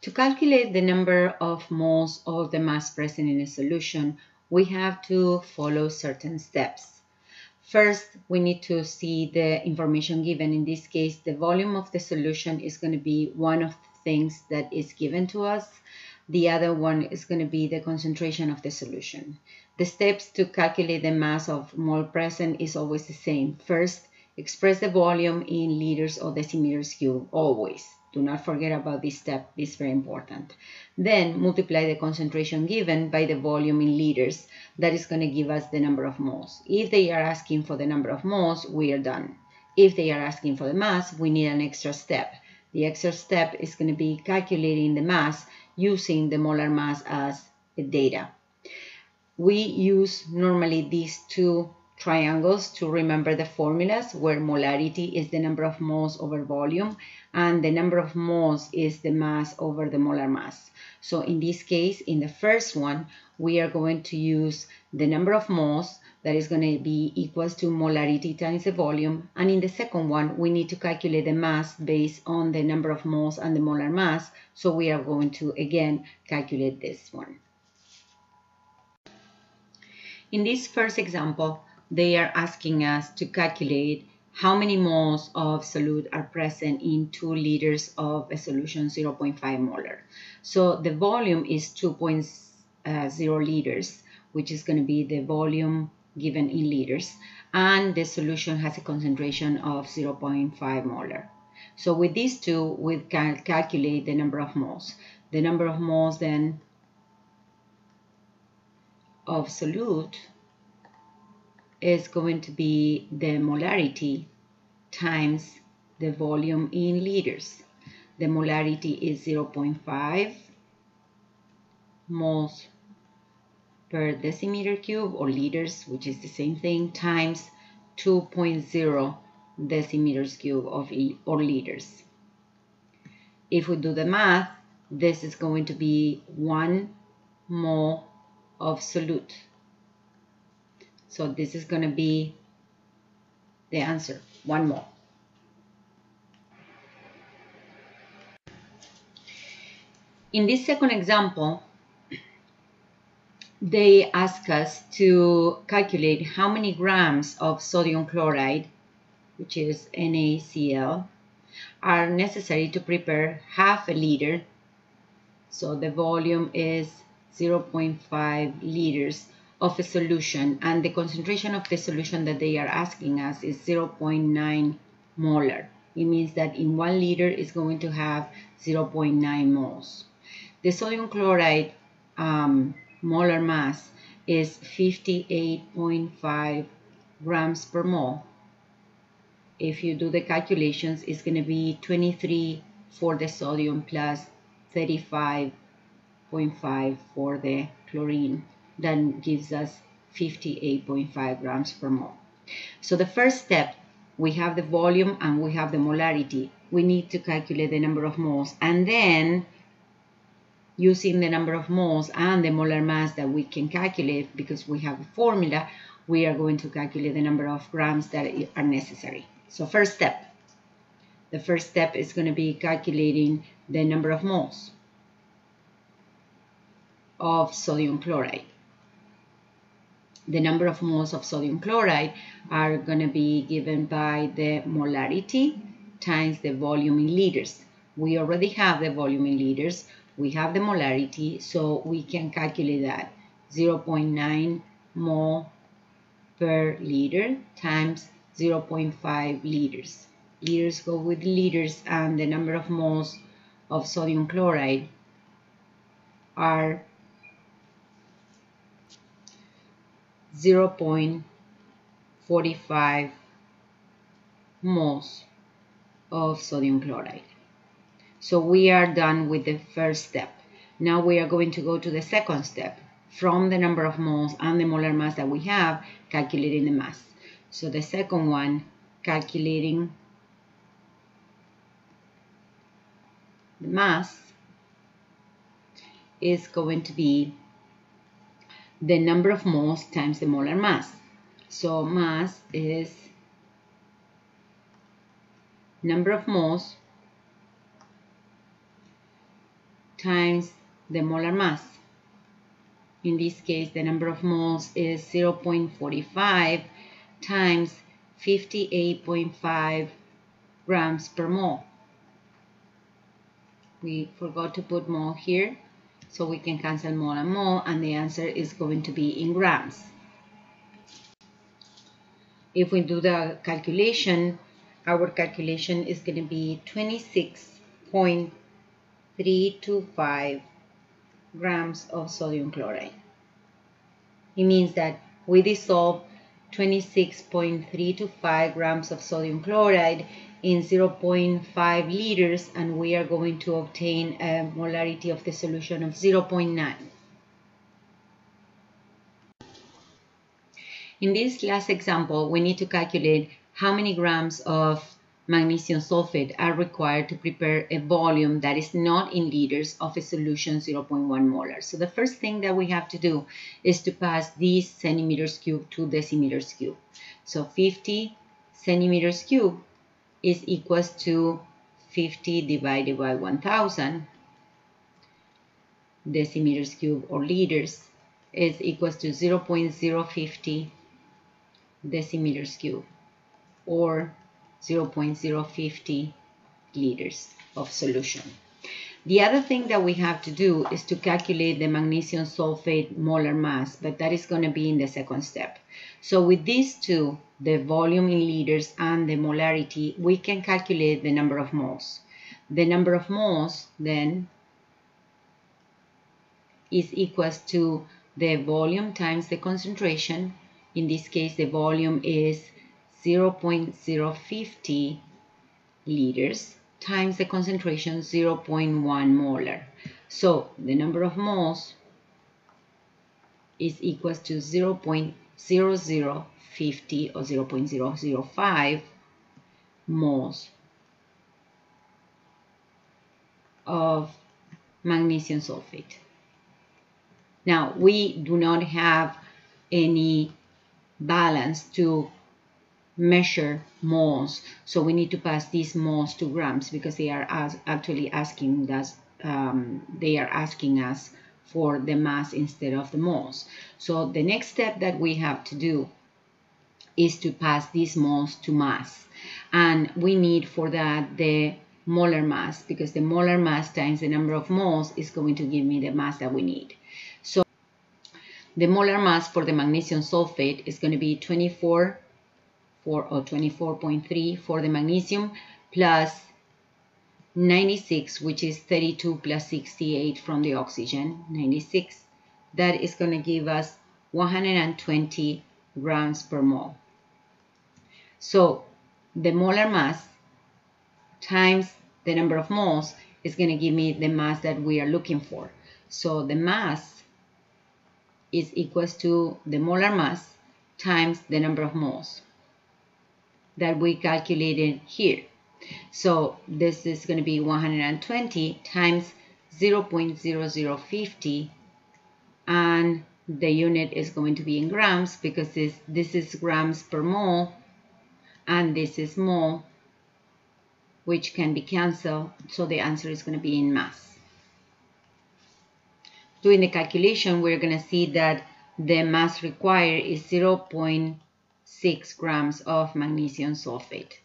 To calculate the number of moles of the mass present in a solution, we have to follow certain steps. First, we need to see the information given. In this case, the volume of the solution is going to be one of the things that is given to us. The other one is going to be the concentration of the solution. The steps to calculate the mass of mole present is always the same. First, express the volume in liters or decimeters cubed, always. Do not forget about this step, it's very important. Then multiply the concentration given by the volume in liters. That is going to give us the number of moles. If they are asking for the number of moles, we are done. If they are asking for the mass, we need an extra step. The extra step is going to be calculating the mass using the molar mass as data. We use normally these two triangles to remember the formulas, where molarity is the number of moles over volume and the number of moles is the mass over the molar mass. So in this case, in the first one, we are going to use the number of moles, that is going to be equals to molarity times the volume, and in the second one we need to calculate the mass based on the number of moles and the molar mass, so we are going to again calculate this one. In this first example, they are asking us to calculate how many moles of solute are present in 2 liters of a solution 0.5 molar. So the volume is 2.0 liters, which is going to be the volume given in liters, and the solution has a concentration of 0.5 molar. So with these two, we can calculate the number of moles. The number of moles then of solute is going to be the molarity times the volume in liters. The molarity is 0.5 moles per decimeter cube, or liters, which is the same thing, times 2.0 decimeters cube or liters. If we do the math, this is going to be 1 mole of solute. So this is going to be the answer, 1 mole. In this second example, they ask us to calculate how many grams of sodium chloride, which is NaCl, are necessary to prepare half a liter. So the volume is 0.5 liters of a solution, and the concentration of the solution that they are asking us is 0.9 molar. It means that in 1 liter is going to have 0.9 moles. The sodium chloride molar mass is 58.5 grams per mole. If you do the calculations, it's going to be 23 for the sodium plus 35.5 for the chlorine. That gives us 58.5 grams per mole. So the first step, we have the volume and we have the molarity. We need to calculate the number of moles, and then using the number of moles and the molar mass that we can calculate because we have a formula, we are going to calculate the number of grams that are necessary. So first step. The first step is going to be calculating the number of moles of sodium chloride. The number of moles of sodium chloride are going to be given by the molarity times the volume in liters. We already have the volume in liters. We have the molarity, so we can calculate that. 0.9 mole per liter times 0.5 liters. Liters go with liters, and the number of moles of sodium chloride are 0.45 moles of sodium chloride. So we are done with the first step. Now we are going to go to the second step. From the number of moles and the molar mass that we have, calculating the mass. So the second one, calculating the mass, is going to be the number of moles times the molar mass. So mass is number of moles times the molar mass. In this case, the number of moles is 0.45 times 58.5 grams per mole. We forgot to put mole here, so we can cancel mole and mole, and the answer is going to be in grams. If we do the calculation, our calculation is going to be 26.325 grams of sodium chloride. It means that we dissolve 26.325 grams of sodium chloride in 0.5 liters, and we are going to obtain a molarity of the solution of 0.9. In this last example, we need to calculate how many grams of magnesium sulfate are required to prepare a volume that is not in liters of a solution 0.1 molar. So the first thing that we have to do is to pass these centimeters cubed to decimeters cubed. So 50 centimeters cubed is equals to 50 divided by 1000. Decimeters cubed or liters is equals to 0.050 decimeters cubed or 0.050 liters of solution. The other thing that we have to do is to calculate the magnesium sulfate molar mass, but that is going to be in the second step. So with these two, the volume in liters and the molarity, we can calculate the number of moles. The number of moles then is equals to the volume times the concentration. In this case, the volume is 0.050 liters times the concentration 0.1 molar. So the number of moles is equals to 0.0050 or 0.005 moles of magnesium sulfate. Now, we do not have any balance to measure moles, so we need to pass these moles to grams because they are actually asking us for the mass instead of the moles. So the next step that we have to do is to pass these moles to mass, and we need for that the molar mass, because the molar mass times the number of moles is going to give me the mass that we need. So the molar mass for the magnesium sulfate is going to be 24.3 for the magnesium plus 96, which is 32 plus 68 from the oxygen, 96. That is going to give us 120 grams per mole. So the molar mass times the number of moles is going to give me the mass that we are looking for. So the mass is equals to the molar mass times the number of moles that we calculated here. So this is going to be 120 times 0.0050, and the unit is going to be in grams because this is grams per mole and this is mole, which can be cancelled, so the answer is going to be in mass. Doing the calculation, we're going to see that the mass required is 0.6 grams of magnesium sulfate.